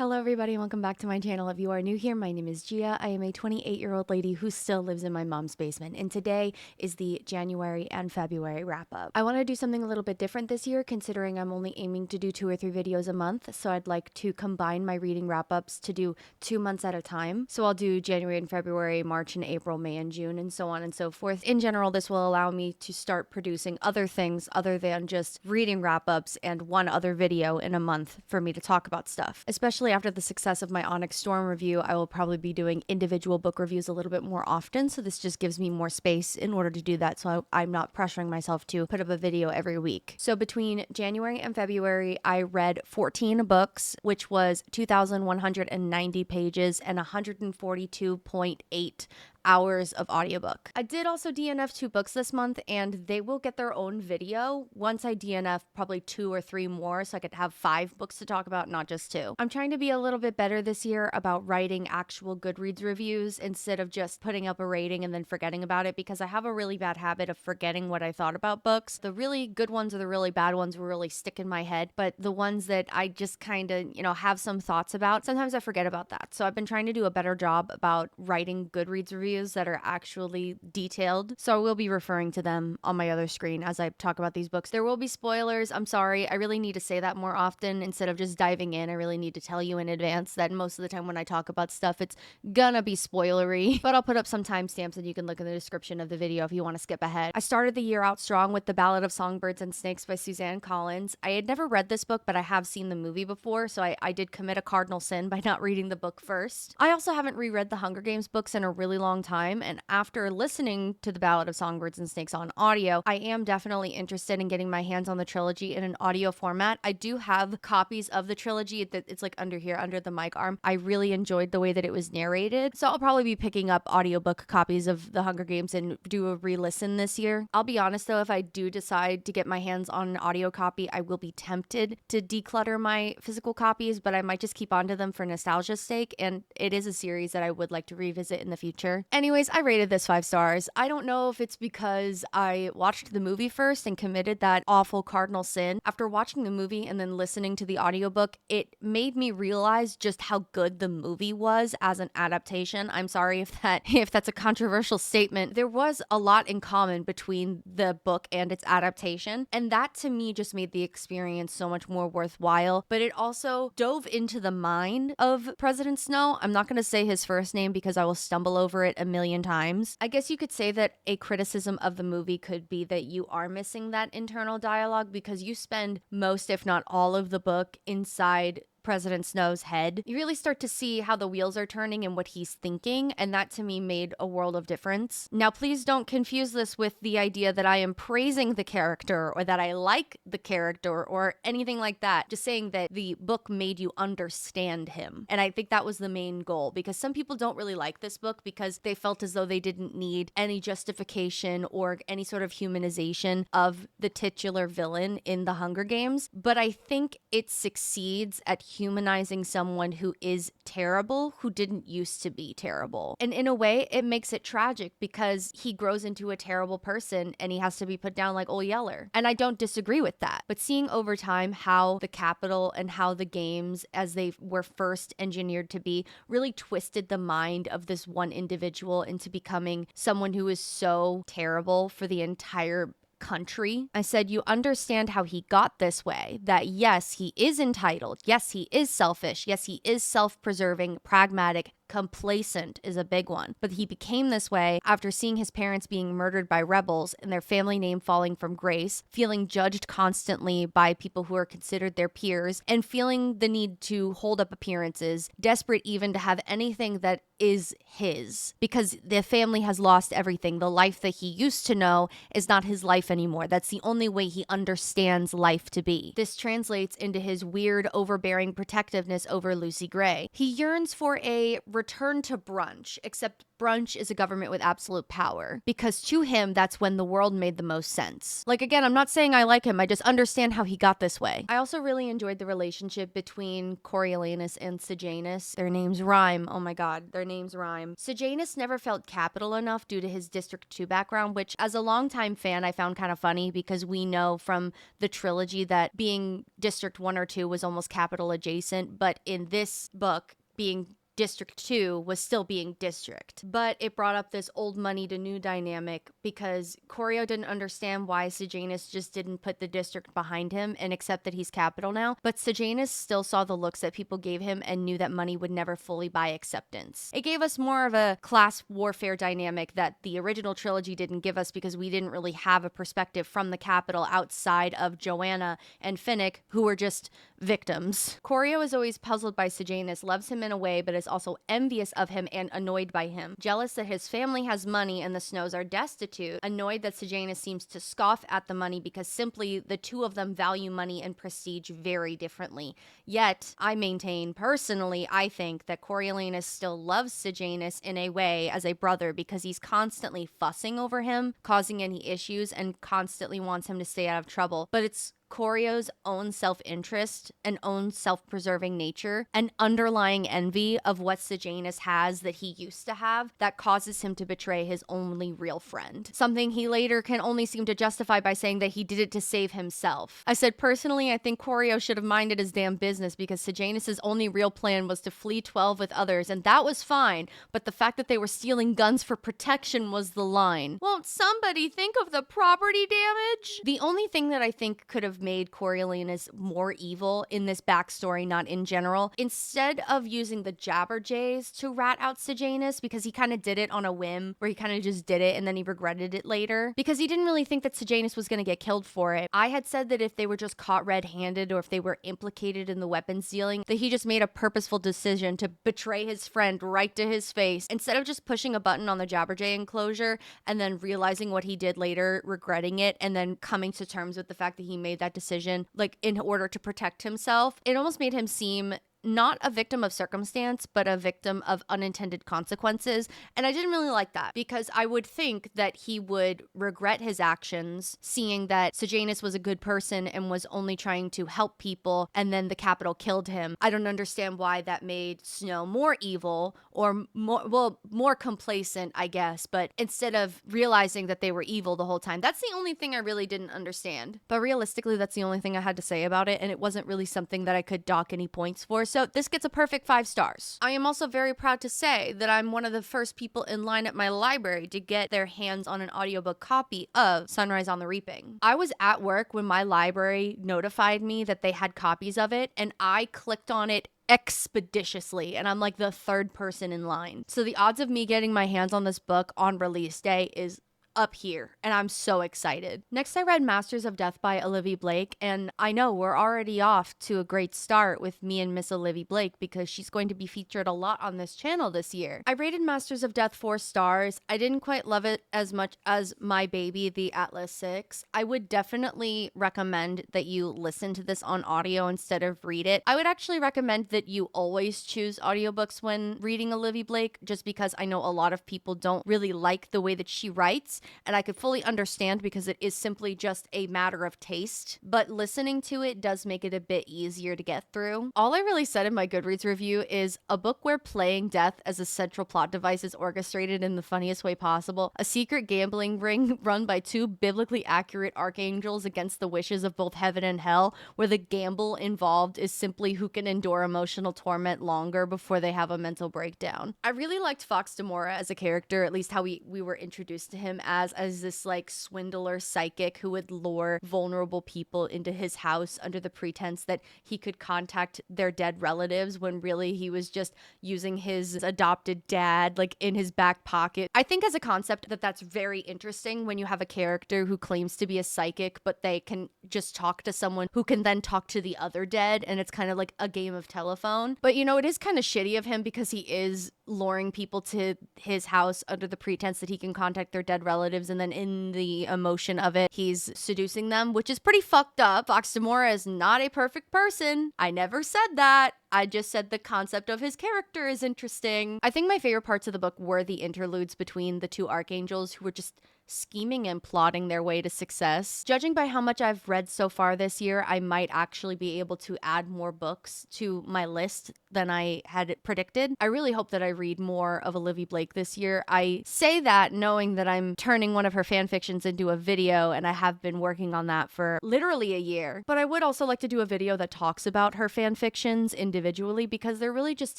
Hello everybody and welcome back to my channel. If you are new here, my name is Gia. I am a 28-year-old lady who still lives in my mom's basement, and today is the January and February wrap up. I want to do something a little bit different this year considering I'm only aiming to do 2 or 3 videos a month, so I'd like to combine my reading wrap ups to do 2 months at a time. So I'll do January and February, March and April, May and June, and so on and so forth. In general, this will allow me to start producing other things other than just reading wrap ups and one other video in a month for me to talk about stuff, especially after the success of my Onyx Storm review. I will probably be doing individual book reviews a little bit more often, so this just gives me more space in order to do that, so I'm not pressuring myself to put up a video every week. So between January and February, I read 14 books, which was 2,190 pages and 142.8 hours of audiobook. I did also DNF 2 books this month, and they will get their own video once I DNF probably 2 or 3 more, so I could have 5 books to talk about, not just 2. I'm trying to be a little bit better this year about writing actual Goodreads reviews instead of just putting up a rating and then forgetting about it, because I have a really bad habit of forgetting what I thought about books. The really good ones or the really bad ones will really stick in my head, but the ones that I just kind of, have some thoughts about, sometimes I forget about that. So I've been trying to do a better job about writing Goodreads reviews that are actually detailed. So I will be referring to them on my other screen as I talk about these books. There will be spoilers. I'm sorry. I really need to say that more often instead of just diving in. I really need to tell you in advance that most of the time when I talk about stuff, it's gonna be spoilery, but I'll put up some timestamps and you can look in the description of the video if you want to skip ahead. I started the year out strong with The Ballad of Songbirds and Snakes by Suzanne Collins. I had never read this book, but I have seen the movie before, so I did commit a cardinal sin by not reading the book first. I also haven't reread the Hunger Games books in a really long time, and after listening to The Ballad of Songbirds and Snakes on audio, I am definitely interested in getting my hands on the trilogy in an audio format. I do have copies of the trilogy. It's like under here, under the mic arm. I really enjoyed the way that it was narrated, so I'll probably be picking up audiobook copies of The Hunger Games and do a re-listen this year. I'll be honest though, if I do decide to get my hands on an audio copy, I will be tempted to declutter my physical copies, but I might just keep onto them for nostalgia's sake, and it is a series that I would like to revisit in the future. Anyways, I rated this 5 stars. I don't know if it's because I watched the movie first and committed that awful cardinal sin. After watching the movie and then listening to the audiobook, it made me realize just how good the movie was as an adaptation. I'm sorry if that's a controversial statement. There was a lot in common between the book and its adaptation, and that to me just made the experience so much more worthwhile. But it also dove into the mind of President Snow. I'm not going to say his first name because I will stumble over it a million times. I guess you could say that a criticism of the movie could be that you are missing that internal dialogue because you spend most, if not all, of the book inside President Snow's head. You really start to see how the wheels are turning and what he's thinking, and that to me made a world of difference. Now, please don't confuse this with the idea that I am praising the character or that I like the character or anything like that. Just saying that the book made you understand him. And I think that was the main goal, because some people don't really like this book because they felt as though they didn't need any justification or any sort of humanization of the titular villain in the Hunger Games. But I think it succeeds at humanizing someone who is terrible, who didn't used to be terrible. And in a way, it makes it tragic because he grows into a terrible person and he has to be put down like Old Yeller. And I don't disagree with that. But seeing over time how the Capitol and how the games, as they were first engineered to be, really twisted the mind of this one individual into becoming someone who is so terrible for the entire country. I said, you understand how he got this way, that yes, he is entitled. Yes, he is selfish. Yes, he is self-preserving, pragmatic, complacent is a big one. But he became this way after seeing his parents being murdered by rebels and their family name falling from grace, feeling judged constantly by people who are considered their peers, and feeling the need to hold up appearances, desperate even to have anything that is his, because the family has lost everything. The life that he used to know is not his life anymore. That's the only way he understands life to be. This translates into his weird, overbearing protectiveness over Lucy Gray. He yearns for a return to brunch, except brunch is a government with absolute power, because to him, that's when the world made the most sense. Like, again, I'm not saying I like him, I just understand how he got this way. I also really enjoyed the relationship between Coriolanus and Sejanus. Their names rhyme. Oh my god, their names rhyme. Sejanus never felt capital enough due to his District 2 background, which as a longtime fan I found kind of funny, because we know from the trilogy that being District 1 or 2 was almost capital adjacent, but in this book, being District 2 was still being district. But it brought up this old money to new dynamic, because Corio didn't understand why Sejanus just didn't put the district behind him and accept that he's capital now. But Sejanus still saw the looks that people gave him and knew that money would never fully buy acceptance. It gave us more of a class warfare dynamic that the original trilogy didn't give us, because we didn't really have a perspective from the capital outside of Joanna and Finnick, who were just victims. Corio is always puzzled by Sejanus, loves him in a way, but is also envious of him and annoyed by him. Jealous that his family has money and the Snows are destitute. Annoyed that Sejanus seems to scoff at the money, because simply the two of them value money and prestige very differently. Yet, I maintain, personally, I think that Coriolanus still loves Sejanus in a way as a brother, because he's constantly fussing over him, causing any issues, and constantly wants him to stay out of trouble. But it's Corio's own self-interest and own self-preserving nature and underlying envy of what Sejanus has that he used to have that causes him to betray his only real friend. Something he later can only seem to justify by saying that he did it to save himself. I said, personally, I think Corio should have minded his damn business, because Sejanus' only real plan was to flee 12 with others, and that was fine, but the fact that they were stealing guns for protection was the line. Won't somebody think of the property damage? The only thing that I think could have made Coriolanus more evil in this backstory, not in general, instead of using the Jabberjays to rat out Sejanus, because he kind of did it on a whim, where he kind of just did it and then he regretted it later, because he didn't really think that Sejanus was going to get killed for it. I had said that if they were just caught red-handed, or if they were implicated in the weapons dealing, that he just made a purposeful decision to betray his friend right to his face, instead of just pushing a button on the Jabberjay enclosure and then realizing what he did later, regretting it, and then coming to terms with the fact that he made that decision, like, in order to protect himself. It almost made him seem not a victim of circumstance, but a victim of unintended consequences. And I didn't really like that, because I would think that he would regret his actions, seeing that Sejanus was a good person and was only trying to help people, and then the capital killed him. I don't understand why that made Snow more evil, or more complacent, I guess, but instead of realizing that they were evil the whole time. That's the only thing I really didn't understand. But realistically, that's the only thing I had to say about it, and it wasn't really something that I could dock any points for. So this gets a perfect 5 stars. I am also very proud to say that I'm one of the first people in line at my library to get their hands on an audiobook copy of Sunrise on the Reaping. I was at work when my library notified me that they had copies of it, and I clicked on it expeditiously, and I'm like the 3rd person in line. So the odds of me getting my hands on this book on release day is up here, and I'm so excited. Next, I read Masters of Death by Olivia Blake, and I know we're already off to a great start with me and Miss Olivia Blake, because she's going to be featured a lot on this channel this year. I rated Masters of Death 4 stars. I didn't quite love it as much as my baby, the Atlas 6. I would definitely recommend that you listen to this on audio instead of read it. I would actually recommend that you always choose audiobooks when reading Olivia Blake, just because I know a lot of people don't really like the way that she writes, and I could fully understand, because it is simply just a matter of taste, but listening to it does make it a bit easier to get through. All I really said in my Goodreads review is a book where playing death as a central plot device is orchestrated in the funniest way possible, a secret gambling ring run by 2 biblically accurate archangels against the wishes of both heaven and hell, where the gamble involved is simply who can endure emotional torment longer before they have a mental breakdown. I really liked Fox Demora as a character, at least how we were introduced to him as this like swindler psychic who would lure vulnerable people into his house under the pretense that he could contact their dead relatives, when really he was just using his adopted dad like in his back pocket. I think as a concept that's very interesting, when you have a character who claims to be a psychic, but they can just talk to someone who can then talk to the other dead, and it's kind of like a game of telephone. But you know, it is kind of shitty of him, because he is luring people to his house under the pretense that he can contact their dead relatives, and then in the emotion of it, he's seducing them, which is pretty fucked up. Fox Demora is not a perfect person. I never said that. I just said the concept of his character is interesting. I think my favorite parts of the book were the interludes between the two archangels who were just scheming and plotting their way to success. Judging by how much I've read so far this year, I might actually be able to add more books to my list than I had predicted. I really hope that I read more of Olivia Blake this year. I say that knowing that I'm turning one of her fan fictions into a video, and I have been working on that for literally a year. But I would also like to do a video that talks about her fan fictions individually because they're really just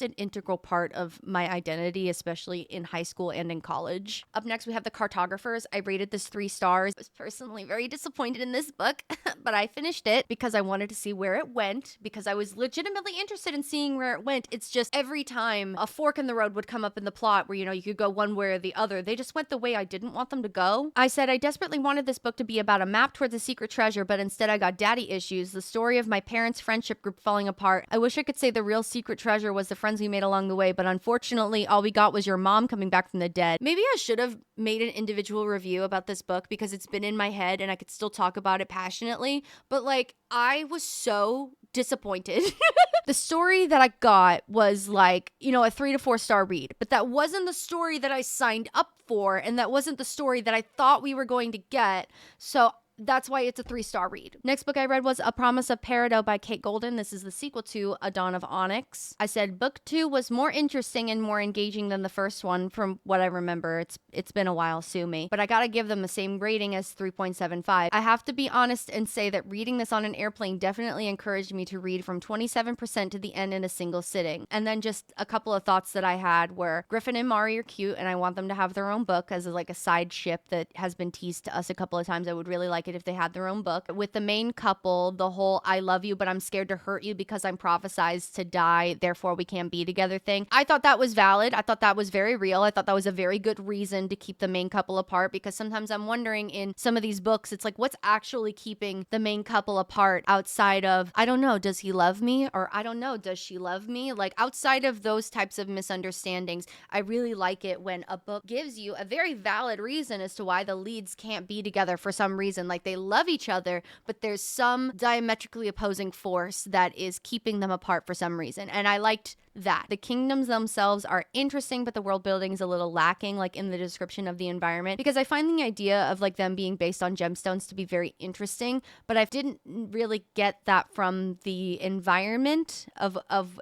an integral part of my identity, especially in high school and in college. Up next, we have the Cartographers. I rated this 3 stars. I was personally very disappointed in this book, but I finished it because I wanted to see where it went, because I was legitimately interested in seeing where it went. It's just every time a fork in the road would come up in the plot where, you could go one way or the other, they just went the way I didn't want them to go. I said I desperately wanted this book to be about a map towards a secret treasure, but instead I got daddy issues, the story of my parents' friendship group falling apart. I wish I could say the real secret treasure was the friends we made along the way, but unfortunately all we got was your mom coming back from the dead. Maybe I should have made an individual review about this book because it's been in my head and I could still talk about it passionately, but I was so disappointed. The story that I got was a 3 to 4 star read, but that wasn't the story that I signed up for, and that wasn't the story that I thought we were going to get. So that's why it's a 3-star read. Next book I read was A Promise of Peridot by Kate Golden. This is the sequel to A Dawn of Onyx. I said book 2 was more interesting and more engaging than the first one from what I remember. It's been a while, sue me. But I gotta give them the same rating as 3.75. I have to be honest and say that reading this on an airplane definitely encouraged me to read from 27% to the end in a single sitting. And then just a couple of thoughts that I had were Griffin and Mari are cute and I want them to have their own book as a side ship that has been teased to us a couple of times. I would really like it if they had their own book. With the main couple, the whole I love you, but I'm scared to hurt you because I'm prophesized to die, therefore we can't be together thing. I thought that was valid. I thought that was very real. I thought that was a very good reason to keep the main couple apart, because sometimes I'm wondering in some of these books, it's what's actually keeping the main couple apart outside of, I don't know, does he love me? Or I don't know, does she love me? Outside of those types of misunderstandings, I really like it when a book gives you a very valid reason as to why the leads can't be together for some reason. They love each other, but there's some diametrically opposing force that is keeping them apart for some reason. And I liked that. The kingdoms themselves are interesting, but the world building is a little lacking, in the description of the environment, because I find the idea of them being based on gemstones to be very interesting, but I didn't really get that from the environment of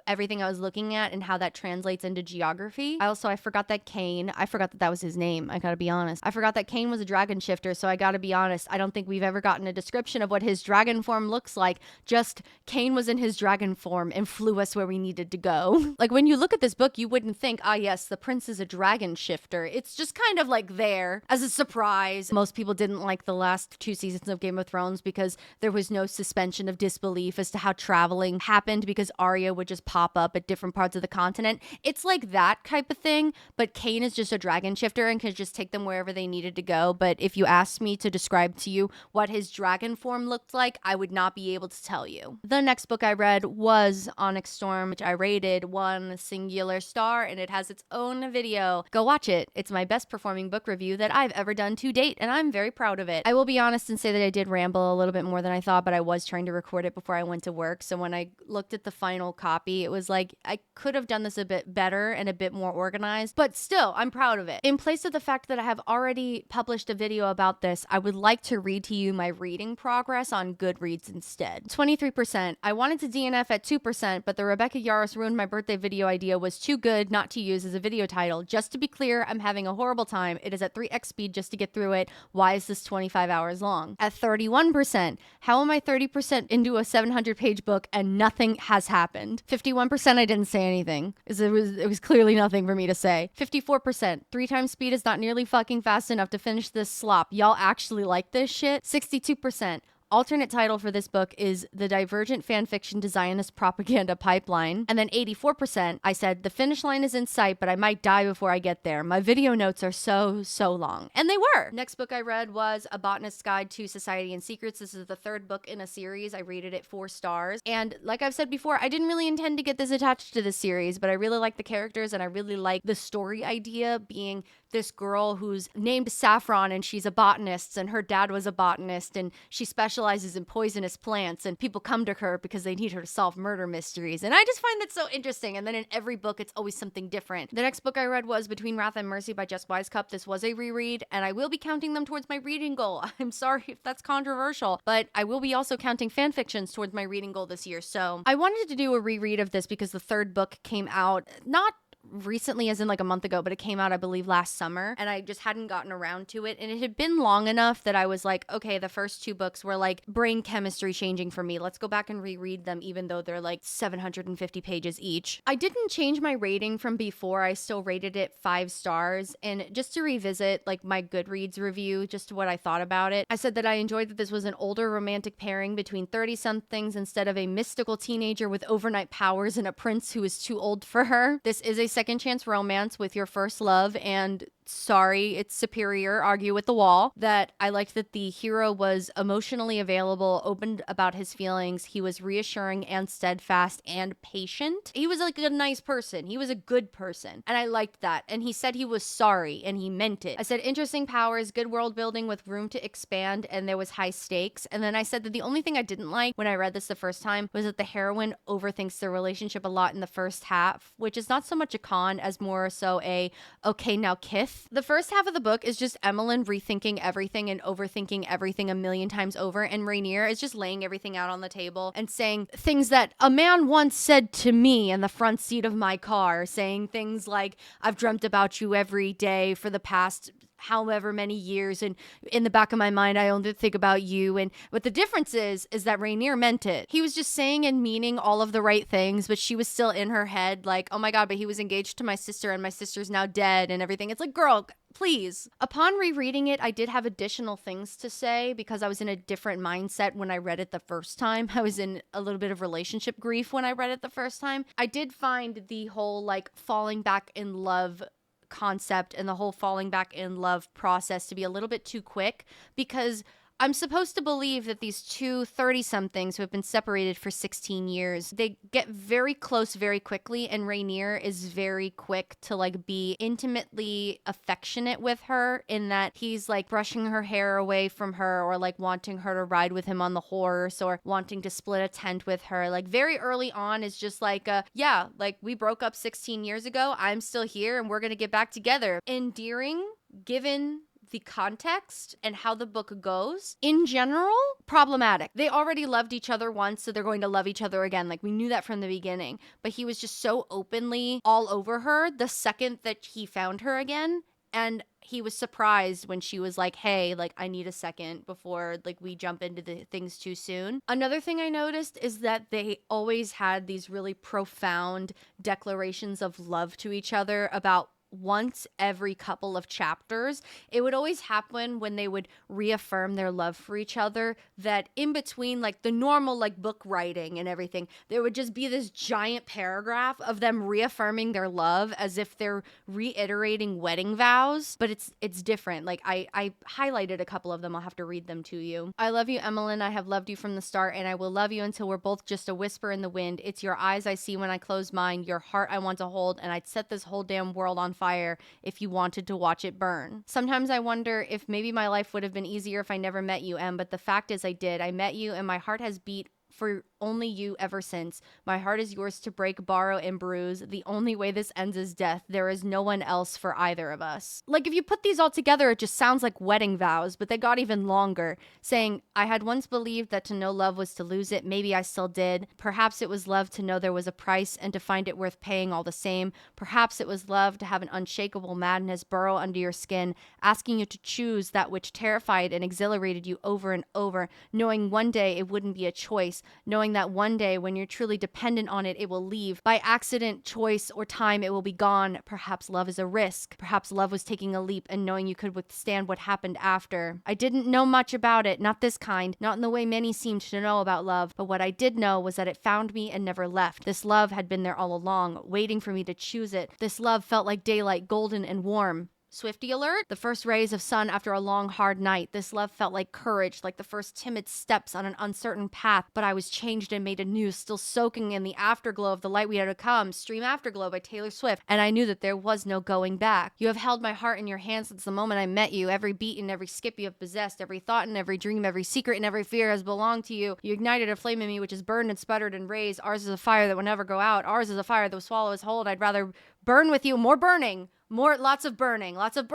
everything I was looking at and how that translates into geography. I forgot that Cain, I forgot that was his name. I gotta be honest. I forgot that Cain was a dragon shifter, so I gotta be honest. I don't think we've ever gotten a description of what his dragon form looks like. Just Cain was in his dragon form and flew us where we needed to go. When you look at this book, you wouldn't think, yes, the prince is a dragon shifter. It's just kind of there as a surprise. Most people didn't like the last 2 seasons of Game of Thrones because there was no suspension of disbelief as to how traveling happened, because Arya would just pop up at different parts of the continent. It's that type of thing, but Cain is just a dragon shifter and could just take them wherever they needed to go. But if you asked me to describe to you what his dragon form looked like, I would not be able to tell you. The next book I read was Onyx Storm, which I rated 1 singular star, and it has its own video. Go watch it. It's my best performing book review that I've ever done to date, and I'm very proud of it. I will be honest and say that I did ramble a little bit more than I thought, but I was trying to record it before I went to work, so when I looked at the final copy, it was I could have done this a bit better and a bit more organized, but still, I'm proud of it. In place of the fact that I have already published a video about this, I would like to read to you my reading progress on Goodreads instead. 23%. I wanted to DNF at 2%, but the Rebecca Yaros ruined my birthday video idea was too good not to use as a video title. Just to be clear, I'm having a horrible time. It is at 3x speed just to get through it. Why is this 25 hours long? At 31%, how am I 30% into a 700-page book and nothing has happened? 51%, I didn't say anything. It was clearly nothing for me to say. 54%, 3 times speed is not nearly fucking fast enough to finish this slop. Y'all actually like this shit? 62%. Alternate title for this book is The Divergent Fanfiction Zionist Propaganda Pipeline. And then 84%, I said, the finish line is in sight, but I might die before I get there. My video notes are so long. And they were. Next book I read was A Botanist's Guide to Society and Secrets. This is the 3rd book in a series. I rated it 4 stars. And like I've said before, I didn't really intend to get this attached to this series, but I really like the characters and I really like the story idea being this girl who's named Saffron and she's a botanist and her dad was a botanist and she specializes in poisonous plants and people come to her because they need her to solve murder mysteries. And I just find that so interesting. And then in every book, it's always something different. The next book I read was Between Wrath and Mercy by Jess Wisecup. This was a reread and I will be counting them towards my reading goal. I'm sorry if that's controversial, but I will be also counting fan fictions towards my reading goal this year. So I wanted to do a reread of this because the third book came out not recently, as in like a month ago, but it came out, I believe, last summer, and I just hadn't gotten around to it. And it had been long enough that I was like, okay, the first two books were like brain chemistry changing for me. Let's go back and reread them, even though they're like 750 pages each. I didn't change my rating from before. I still rated it 5 stars. And just to revisit like my Goodreads review, just what I thought about it, I said that I enjoyed that this was an older romantic pairing between 30-somethings instead of a mystical teenager with overnight powers and a prince who is too old for her. This is a second chance romance with your first love, and sorry, it's superior, argue with the wall. That I liked that the hero was emotionally available, opened about his feelings. He was reassuring and steadfast and patient. He was like a nice person. He was a good person. And I liked that. And he said he was sorry and he meant it. I said interesting powers, good world building with room to expand, and there was high stakes. And then I said that the only thing I didn't like when I read this the first time was that the heroine overthinks their relationship a lot in the first half, which is not so much a con as more so a okay, now kith. The first half of the book is just Emmeline rethinking everything and overthinking everything a million times over, and Rainier is just laying everything out on the table and saying things that a man once said to me in the front seat of my car, saying things like, I've dreamt about you every day for the past however many years, and in the back of my mind I only think about you. And what the difference is that Rainier meant it. He was just saying and meaning all of the right things, but she was still in her head like, oh my god, but he was engaged to my sister and my sister's now dead and everything. It's like, girl, please. Upon rereading it, I did have additional things to say because I was in a different mindset when I read it the first time. I was in a little bit of relationship grief when I read it the first time. I did find the whole like falling back in love concept and the whole falling back in love process to be a little bit too quick, because I'm supposed to believe that these two 30-somethings who have been separated for 16 years, they get very close very quickly, and Rainier is very quick to like be intimately affectionate with her in that he's like brushing her hair away from her or like wanting her to ride with him on the horse or wanting to split a tent with her. Like very early on is just like, yeah, like we broke up 16 years ago. I'm still here and we're going to get back together. Endearing, given the context and how the book goes. In general, problematic. They already loved each other once, so they're going to love each other again. Like, we knew that from the beginning. But he was just so openly all over her the second that he found her again. And he was surprised when she was like, hey, like, I need a second before, like, we jump into the things too soon. Another thing I noticed is that they always had these really profound declarations of love to each other about once every couple of chapters. It would always happen when they would reaffirm their love for each other, that in between like the normal like book writing and everything, there would just be this giant paragraph of them reaffirming their love as if they're reiterating wedding vows. But it's different. Like I highlighted a couple of them. I'll have to read them to you. I love you, Emmeline. I have loved you from the start, and I will love you until we're both just a whisper in the wind. It's your eyes I see when I close mine, your heart I want to hold, and I'd set this whole damn world on fire if you wanted to watch it burn. Sometimes I wonder if maybe my life would have been easier if I never met you, Em, but the fact is I did. I met you and my heart has beat for only you ever since. My heart is yours to break, borrow, and bruise. The only way this ends is death. There is no one else for either of us. Like, if you put these all together, it just sounds like wedding vows, but they got even longer, saying, I had once believed that to know love was to lose it. Maybe I still did. Perhaps it was love to know there was a price and to find it worth paying all the same. Perhaps it was love to have an unshakable madness burrow under your skin, asking you to choose that which terrified and exhilarated you over and over, knowing one day it wouldn't be a choice, knowing that one day when you're truly dependent on it, it will leave. By accident, choice, or time, it will be gone. Perhaps love is a risk. Perhaps love was taking a leap and knowing you could withstand what happened after. I didn't know much about it, not this kind, not in the way many seemed to know about love, but what I did know was that it found me and never left. This love had been there all along, waiting for me to choose it. This love felt like daylight, golden and warm. Swifty alert. The first rays of sun after a long, hard night. This love felt like courage, like the first timid steps on an uncertain path, but I was changed and made anew, still soaking in the afterglow of the light we had to come. Stream Afterglow by Taylor Swift. And I knew that there was no going back. You have held my heart in your hands since the moment I met you. Every beat and every skip you have possessed, every thought and every dream, every secret and every fear has belonged to you. You ignited a flame in me which has burned and sputtered and raised. Ours is a fire that will never go out. Ours is a fire that will swallow its hold. I'd rather burn with you, more burning. Lots of burning, lots of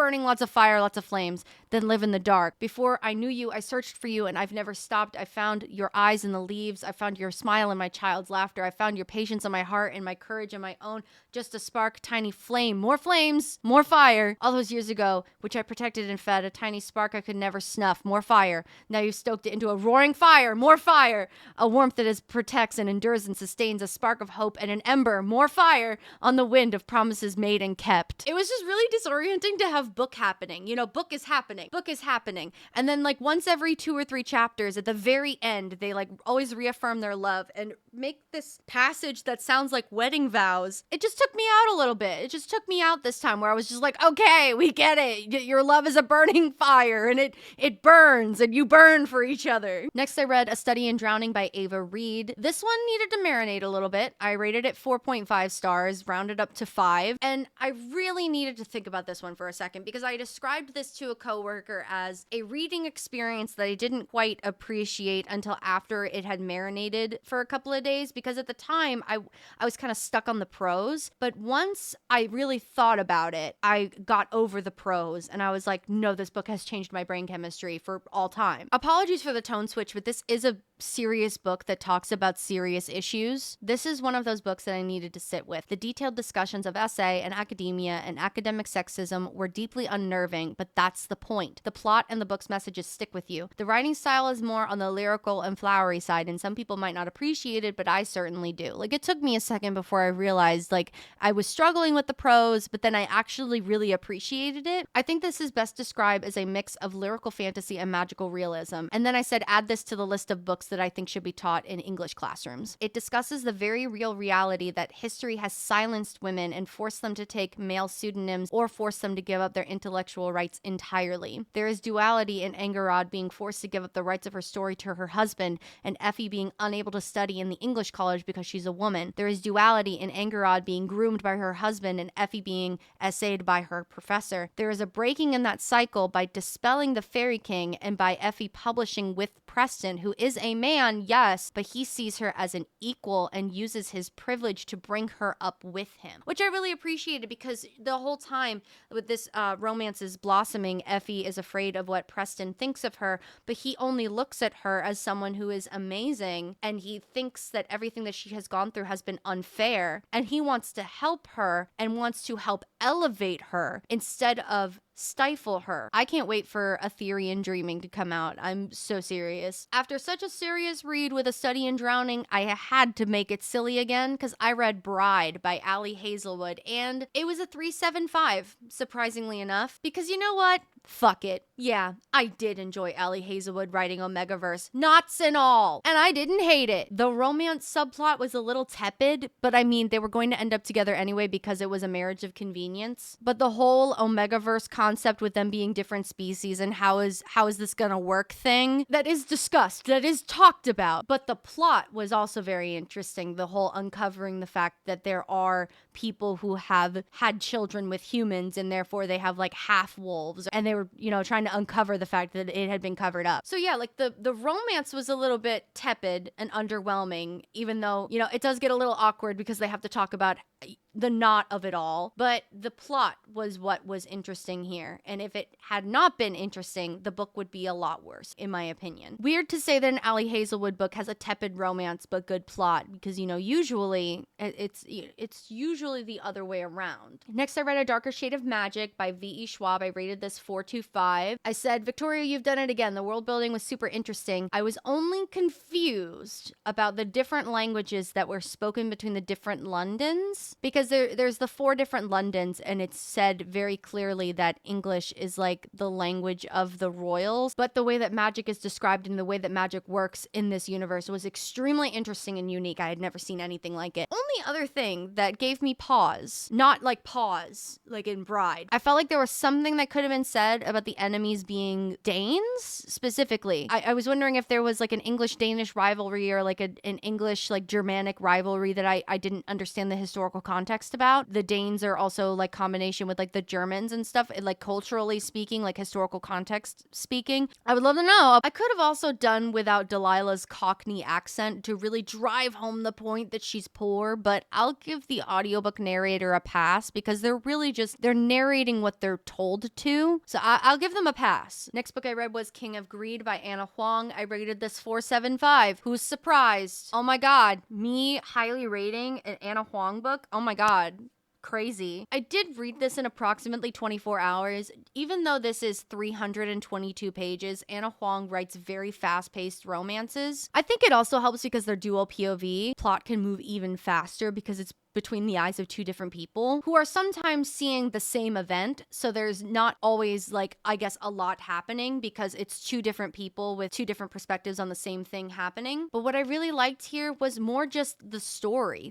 fire, lots of flames, than live in the dark. Before I knew you, I searched for you and I've never stopped. I found your eyes in the leaves. I found your smile in my child's laughter. I found your patience in my heart and my courage in my own. Just a spark, tiny flame, more flames, more fire. All those years ago, which I protected and fed, a tiny spark I could never snuff, more fire. Now you've stoked it into a roaring fire, more fire. A warmth that is protects and endures and sustains, a spark of hope and an ember, more fire on the wind of promises made and kept. It was just really disorienting to have book happening. You know, book is happening. And then like once every 2 or 3 chapters at the very end, they like always reaffirm their love and make this passage that sounds like wedding vows. It just took me out a little bit. It just took me out this time where I was just like, okay, we get it. Your love is a burning fire and it burns and you burn for each other. Next, I read A Study in Drowning by Ava Reed. This one needed to marinate a little bit. I rated it 4.5 stars, rounded up to 5. And I really needed to think about this one for a second because I described this to a coworker as a reading experience that I didn't quite appreciate until after it had marinated for a couple of days, because at the time I was kind of stuck on the prose, but once I really thought about it, I got over the prose and I was like, no, this book has changed my brain chemistry for all time. Apologies for the tone switch, but this is a serious book that talks about serious issues. This is one of those books that I needed to sit with. The detailed discussions of essay and academia and academic sexism were deeply unnerving, but that's the point. The plot and the book's messages stick with you. The writing style is more on the lyrical and flowery side, and some people might not appreciate it, but I certainly do. Like, it took me a second before I realized, like, I was struggling with the prose, but then I actually really appreciated it. I think this is best described as a mix of lyrical fantasy and magical realism. And then I said, add this to the list of books that I think should be taught in English classrooms. It discusses the very real reality that history has silenced women and forced them to take male pseudonyms or forced them to give up their intellectual rights entirely. There is duality in Engerod being forced to give up the rights of her story to her husband and Effie being unable to study in the English college because she's a woman. There is duality in Engerod being groomed by her husband and Effie being essayed by her professor. There is a breaking in that cycle by dispelling the Fairy King and by Effie publishing with Preston, who is a man, yes, but he sees her as an equal and uses his privilege to bring her up with him, which I really appreciated, because the whole time with this romance is blossoming, Effie is afraid of what Preston thinks of her, but he only looks at her as someone who is amazing, and he thinks that everything that she has gone through has been unfair, and he wants to help her and wants to help elevate her instead of stifle her. I can't wait for A Theory in Dreaming to come out. I'm so serious. After such a serious read with A Study in Drowning, I had to make it silly again because I read Bride by Ali Hazelwood, and it was a 3.75, surprisingly enough, because you know what? Fuck it. Yeah, I did enjoy Ali Hazelwood writing Omegaverse, knots and all, and I didn't hate it. The romance subplot was a little tepid, but I mean, they were going to end up together anyway because it was a marriage of convenience. But the whole Omegaverse concept with them being different species and how is this gonna work thing, that is discussed, that is talked about. But the plot was also very interesting. The whole uncovering the fact that there are people who have had children with humans and therefore they have like half wolves, and they were, you know, trying to uncover the fact that it had been covered up. So yeah, like the romance was a little bit tepid and underwhelming, even though, you know, it does get a little awkward because they have to talk about the knot of it all, but the plot was what was interesting here. And if it had not been interesting, the book would be a lot worse, in my opinion. Weird to say that an Ali Hazelwood book has a tepid romance but good plot, because, you know, usually it's usually the other way around. Next, I read A Darker Shade of Magic by V.E. Schwab. I rated this 4.25. I said, Victoria, you've done it again. The world building was super interesting. I was only confused about the different languages that were spoken between the different Londons, because because there's the 4 different Londons, and it's said very clearly that English is like the language of the royals, but the way that magic is described and the way that magic works in this universe was extremely interesting and unique. I had never seen anything like it. Only other thing that gave me pause, not like pause, like in Bride, I felt like there was something that could have been said about the enemies being Danes, specifically. I was wondering if there was like an English-Danish rivalry or like an English, like Germanic rivalry that I didn't understand the historical context about. The Danes are also like combination with like the Germans and stuff, and, like culturally speaking, like historical context speaking. I would love to know. I could have also done without Delilah's Cockney accent to really drive home the point that she's poor, but I'll give the audiobook narrator a pass because they're narrating what they're told to. So I'll give them a pass. Next book I read was King of Greed by Anna Huang. I rated this 4.75. Who's surprised? Oh my god. Me highly rating an Anna Huang book? Oh my god. Crazy. I did read this in approximately 24 hours. Even though this is 322 pages, Anna Huang writes very fast-paced romances. I think it also helps because they're dual POV. Plot can move even faster because it's between the eyes of 2 different people who are sometimes seeing the same event. So there's not always like, I guess, a lot happening because it's 2 different people with 2 different perspectives on the same thing happening. But what I really liked here was more just the story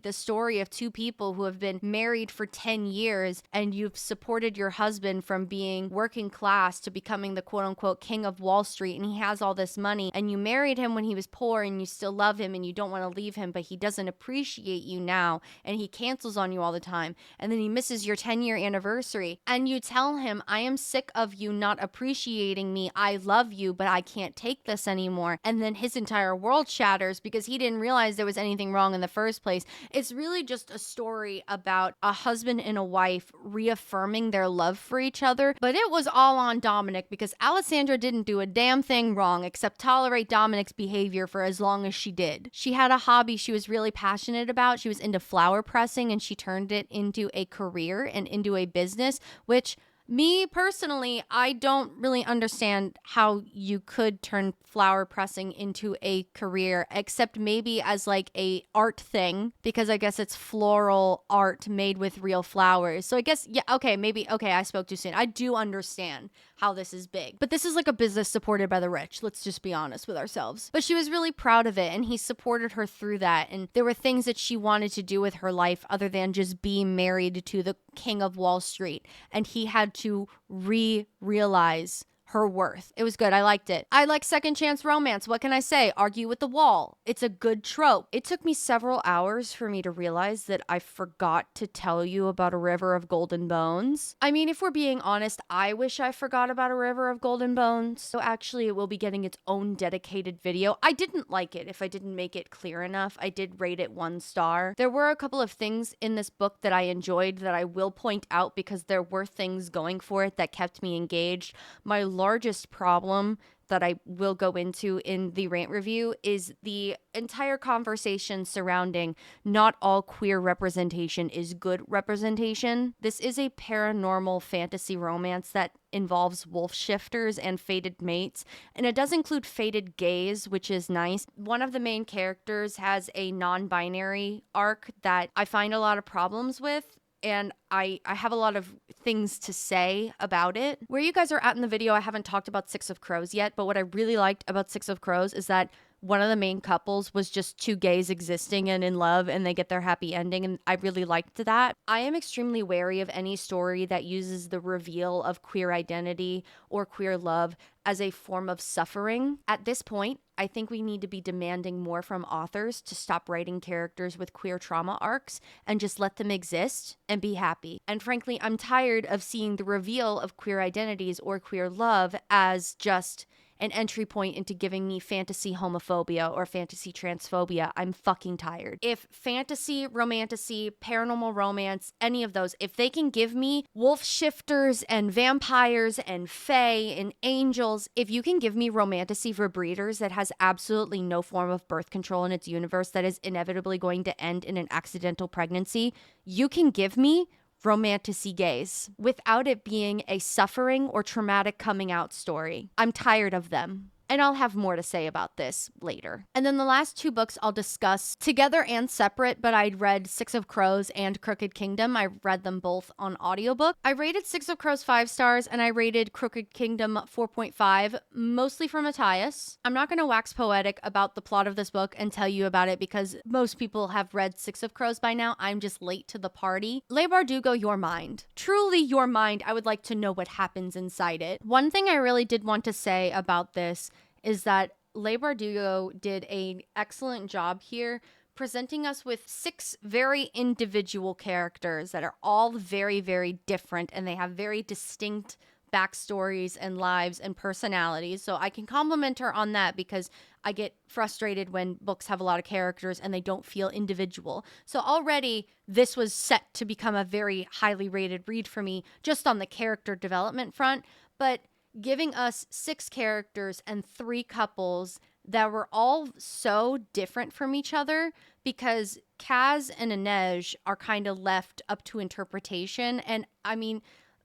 of 2 people who have been married for 10 years and you've supported your husband from being working class to becoming the quote unquote king of Wall Street, and he has all this money, and you married him when he was poor and you still love him and you don't want to leave him, but he doesn't appreciate you now and he cancels on you all the time, and then he misses your 10-year anniversary, and you tell him, I am sick of you not appreciating me, I love you, but I can't take this anymore, and then his entire world shatters because he didn't realize there was anything wrong in the first place. It's really just a story about a husband and a wife reaffirming their love for each other, but it was all on Dominic because Alessandra didn't do a damn thing wrong except tolerate Dominic's behavior for as long as she did. She had a hobby she was really passionate about. She was into flower pressing, and she turned it into a career and into a business, which me personally, I don't really understand how you could turn flower pressing into a career, except maybe as like a art thing, because I guess it's floral art made with real flowers. So I guess, yeah, okay, maybe, okay, I spoke too soon. I do understand how this is big, but this is like a business supported by the rich. Let's just be honest with ourselves. But she was really proud of it, and he supported her through that. And there were things that she wanted to do with her life other than just be married to the king of Wall Street. And he had to realize her worth. It was good. I liked it. I like second chance romance. What can I say? Argue with the wall. It's a good trope. It took me several hours for me to realize that I forgot to tell you about A River of Golden Bones. I mean, if we're being honest, I wish I forgot about A River of Golden Bones. So actually, it will be getting its own dedicated video. I didn't like it if I didn't make it clear enough. I did rate it 1 star. There were a couple of things in this book that I enjoyed that I will point out because there were things going for it that kept me engaged. My largest problem that I will go into in the rant review is the entire conversation surrounding not all queer representation is good representation. This is a paranormal fantasy romance that involves wolf shifters and fated mates, and it does include fated gays, which is nice. One of the main characters has a non-binary arc that I find a lot of problems with, and I have a lot of things to say about it. Where you guys are at in the video, I haven't talked about Six of Crows yet, but what I really liked about Six of Crows is that one of the main couples was just 2 gays existing and in love, and they get their happy ending, and I really liked that. I am extremely wary of any story that uses the reveal of queer identity or queer love as a form of suffering. At this point, I think we need to be demanding more from authors to stop writing characters with queer trauma arcs and just let them exist and be happy. And frankly, I'm tired of seeing the reveal of queer identities or queer love as just an entry point into giving me fantasy homophobia or fantasy transphobia. I'm fucking tired. If fantasy, romantasy, paranormal romance, any of those, if they can give me wolf shifters and vampires and fae and angels, if you can give me romantasy for breeders that has absolutely no form of birth control in its universe that is inevitably going to end in an accidental pregnancy, you can give me romantasy gays without it being a suffering or traumatic coming out story. I'm tired of them. And I'll have more to say about this later. And then the last 2 books I'll discuss together and separate, but I'd read Six of Crows and Crooked Kingdom. I read them both on audiobook. I rated Six of Crows 5 stars and I rated Crooked Kingdom 4.5, mostly for Matthias. I'm not going to wax poetic about the plot of this book and tell you about it because most people have read Six of Crows by now. I'm just late to the party. Le Bardugo, your mind. Truly your mind. I would like to know what happens inside it. One thing I really did want to say about this is that Le Bardugo did an excellent job here presenting us with 6 very individual characters that are all very, very different, and they have very distinct backstories and lives and personalities. So I can compliment her on that because I get frustrated when books have a lot of characters and they don't feel individual. So already this was set to become a very highly rated read for me just on the character development front, but giving us 6 characters and 3 couples that were all so different from each other because Kaz and Inej are kind of left up to interpretation. And I mean,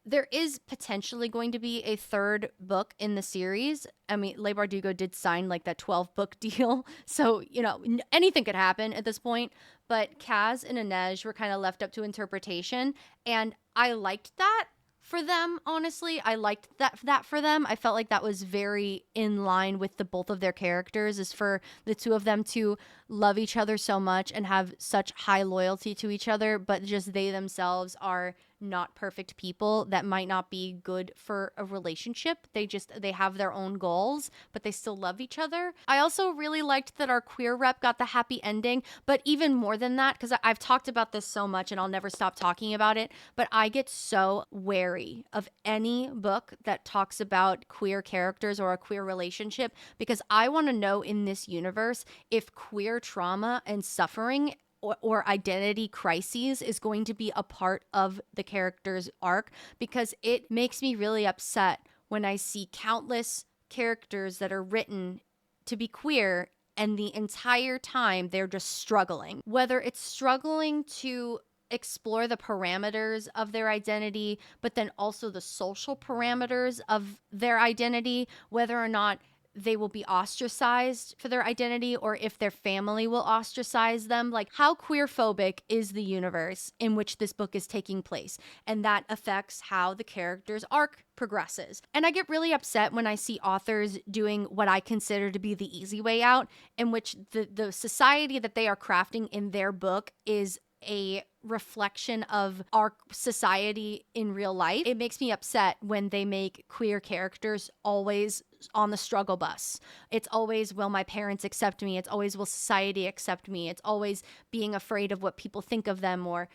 there is potentially going to be a 3rd book in the series. I mean, Le Bardugo did sign like that 12-book deal. So, you know, anything could happen at this point. But Kaz and Inej were kind of left up to interpretation. And I liked that for them, honestly. I liked that for them. I felt like that was very in line with the both of their characters, is for the 2 of them to love each other so much and have such high loyalty to each other, but just they themselves are not perfect people that might not be good for a relationship. They have their own goals, but they still love each other. I also really liked that our queer rep got the happy ending, but even more than that, because I've talked about this so much and I'll never stop talking about it, but I get so wary of any book that talks about queer characters or a queer relationship, because I want to know in this universe if queer trauma and suffering or identity crises is going to be a part of the character's arc, because it makes me really upset when I see countless characters that are written to be queer and the entire time they're just struggling. Whether it's struggling to explore the parameters of their identity, but then also the social parameters of their identity, whether or not they will be ostracized for their identity or if their family will ostracize them. Like, how queer-phobic is the universe in which this book is taking place? And that affects how the character's arc progresses. And I get really upset when I see authors doing what I consider to be the easy way out, in which the society that they are crafting in their book is a reflection of our society in real life. It makes me upset when they make queer characters always on the struggle bus. It's always, will my parents accept me? It's always, will society accept me? It's always being afraid of what people think of them, or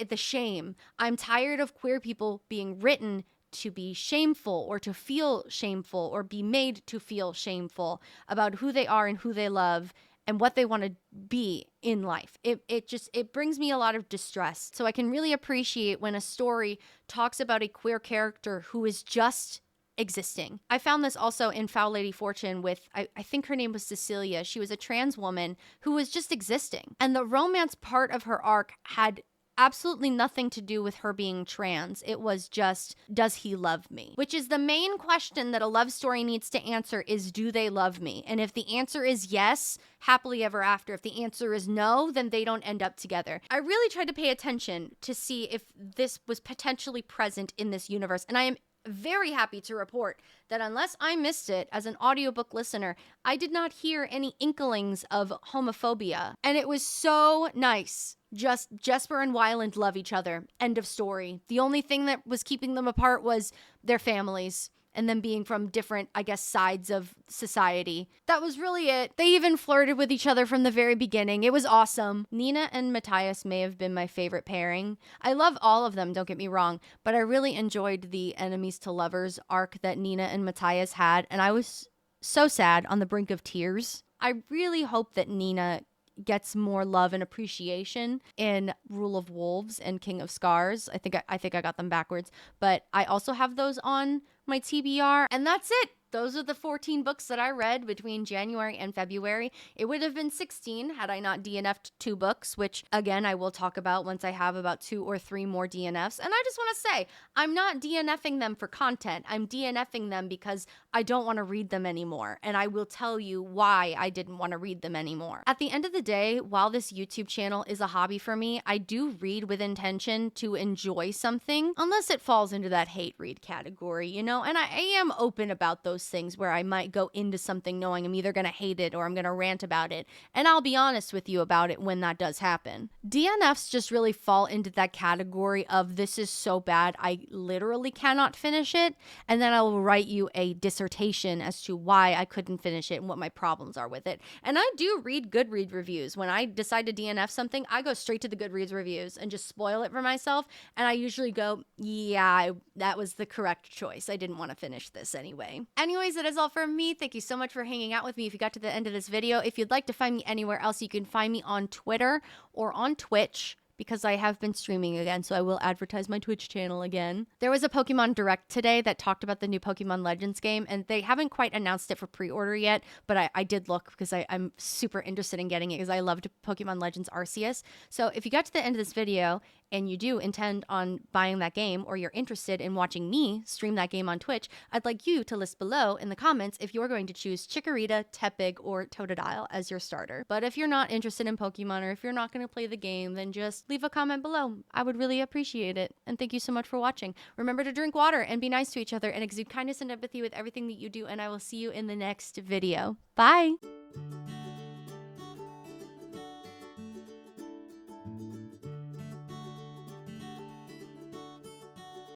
the shame. I'm tired of queer people being written to be shameful or to feel shameful or be made to feel shameful about who they are and who they love and what they want to be in life. It brings me a lot of distress. So I can really appreciate when a story talks about a queer character who is just existing. I found this also in Foul Lady Fortune with, I think her name was Cecilia. She was a trans woman who was just existing. And the romance part of her arc had absolutely nothing to do with her being trans. It was just, does he love me? Which is the main question that a love story needs to answer, is, do they love me? And if the answer is yes, happily ever after. If the answer is no, then they don't end up together. I really tried to pay attention to see if this was potentially present in this universe. And I am very happy to report that unless I missed it as an audiobook listener, I did not hear any inklings of homophobia. And it was so nice. Just Jesper and Wyland love each other. End of story. The only thing that was keeping them apart was their families and them being from different, I guess, sides of society. That was really it. They even flirted with each other from the very beginning. It was awesome. Nina and Matthias may have been my favorite pairing. I love all of them, don't get me wrong, but I really enjoyed the enemies to lovers arc that Nina and Matthias had, and I was so sad, on the brink of tears. I really hope that Nina gets more love and appreciation in Rule of Wolves and King of Scars. I think I got them backwards, but I also have those on my TBR. And that's it. those are the 14 books that I read between January and February. It would have been 16 had I not DNF'd 2 books, which again, I will talk about once I have about 2 or 3 more DNFs. And I just want to say, I'm not DNFing them for content. I'm DNFing them because I don't want to read them anymore. And I will tell you why I didn't want to read them anymore. At the end of the day, while this YouTube channel is a hobby for me, I do read with intention to enjoy something, unless it falls into that hate read category, you know? And I am open about those things where I might go into something knowing I'm either going to hate it or I'm going to rant about it. And I'll be honest with you about it when that does happen. DNFs just really fall into that category of this is so bad, I literally cannot finish it. And then I will write you a dissertation as to why I couldn't finish it and what my problems are with it. And I do read Goodreads reviews. When I decide to DNF something, I go straight to the Goodreads reviews and just spoil it for myself. And I usually go, yeah, that was the correct choice. I didn't want to finish this anyway. Anyways, that is all from me. Thank you so much for hanging out with me if you got to the end of this video. If you'd like to find me anywhere else, you can find me on Twitter or on Twitch, because I have been streaming again, so I will advertise my Twitch channel again. There was a Pokemon Direct today that talked about the new Pokemon Legends game, and they haven't quite announced it for pre-order yet, but I did look because I'm super interested in getting it because I loved Pokemon Legends Arceus. So if you got to the end of this video and you do intend on buying that game, or you're interested in watching me stream that game on Twitch, I'd like you to list below in the comments if you're going to choose Chikorita, Tepig, or Totodile as your starter. But if you're not interested in Pokemon, or if you're not going to play the game, then just leave a comment below. I would really appreciate it. And thank you so much for watching. Remember to drink water and be nice to each other and exude kindness and empathy with everything that you do, and I will see you in the next video. Bye!